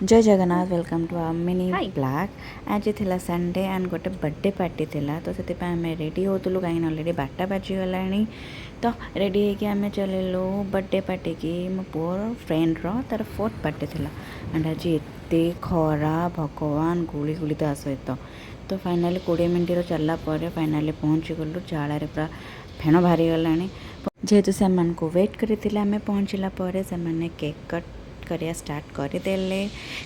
जय Jagannath welcome to our mini blog. आज थिला संडे एंड गोटे बर्थडे पार्टी थिला तो से आम रेडी होतलु कहीं अलरेडी 12 बाजीगला तो रेडी होगी आम चलू बर्थडे पार्टी की मो पुअर फ्रेंड तार 4th बर्थडे थिला एंड आज एत खरा भगवान गुड़ी गुड़ी ता सहित तो फाइनाली 20 मिनट चलला फाइनाली पहुँची गलु झाड़ा पूरा फेण बाहरी गला जेहेतु से वेट करते आम पहुँचला से केक कट करिया स्टार्ट करदेले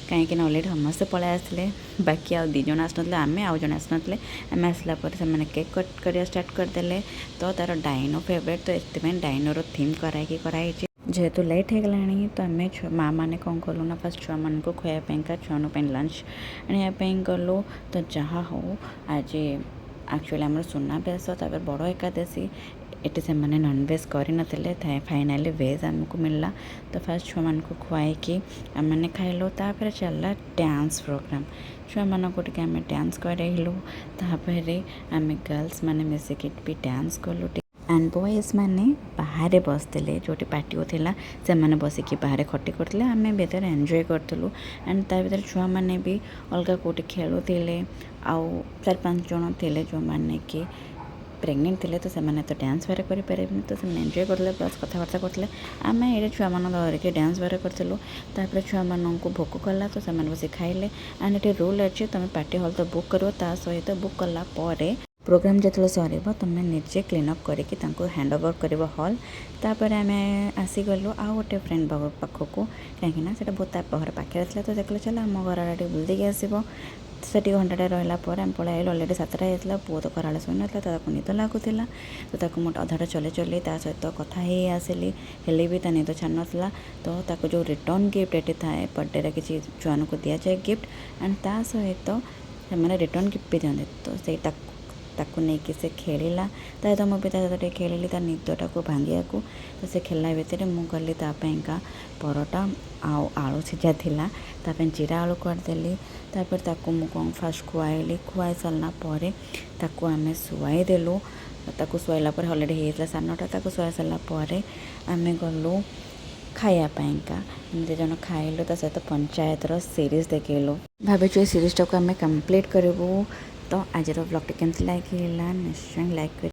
कहीं अलरेडी समस्ते पलि आसले बाकी आउ दी जन आसना आम आउ जन आसना आम आसला से केक कट करिया स्टार्ट करदेले तो तार डाइनो फेवरेट तो ये डाइनोर थीम कराई जेहेतु लेट हो गला तो आम माँ मैंने कौन कलु ना फास्ट छुआ मान को खुआपाइंका छुआ लंच आने गलु तो जहाँ हो आज एक्चुअली आम सुना बेस बड़ एकादशी ये से मैंने नॉनवेज करते फाइनाली वेज आमको मिलला तो फास्ट छुआ मान को खुआई आम खाइलु तापर चलला डांस प्रोग्राम छुआ मान को आम डांस करलु तापर आम गर्ल्स मैंने मिसिक भी डांस कलु एंड बॉयज मैंने बाहर बसते जो पार्टी होता से मैंने बसिकी बाहर खटी करते आम भर एंजॉय करूँ एंड ता भर छुआ मैंने भी अलग कौटे खेलुले आउ 4-5 जन थे जो मैंने कि प्रेग्नेंट थे तो से तो डांस बारे करें तो से एंजॉय करते प्लस कथबार्ता करते आम ये छुआ मान धरिकी डांस बारे करूँ तापर छुआ मानक भोक कला तो से बस खाइले एंड ये रूल अच्छे तुम पार्टी हॉल तो बुक कर सहित बुक कला प्रोग्राम जो सर तुम निजे क्लीनअप करके हैंड ओवर कर हॉल तापर आम आसीगलु आ गोटे फ्रेंड पाखक कहीं बहुत घर पाखे आसला तो देखल चल आम घर आड़े बुल देकी आसब से घंटाटे रहा आम पलि आइल अलरेडी 7टा होता पुओ तो खरा शुई ना निद लगुला तो मुझे अधार चले चल सहित कथा ही आसिली हेले भी निद छाड़ नाला तो जो रिटर्न गिफ्ट ये थाए बर्थडे किसी छुआ को दि जाए गिफ्ट एंड ता सहित से रिटर्न गिफ्ट भी दिखते तो से ताकू नहीं से खेलला तो मुझे सहित खेली ता निदटा को भांगिया तो से खेलना भितर मुझे गली तापाइंका परोटा आलू सीझा थिला तापर जीरा आलू करदेली तापर ताकू मु कौन फास्ट खुआली खुआई सारला ताकू आम शुआई देलु ताकू शुआला अलरेडी होता 9:30 शुआई सारापर आम गलु खायापाइंका एमती जन खाइलु ता सहित पंचायतर सीरीज देखलु भाई सीरीजटा को आम कंप्लीट करूँ तो आज ब्लॉग टी केमती लाइक निश्चय लाइक कर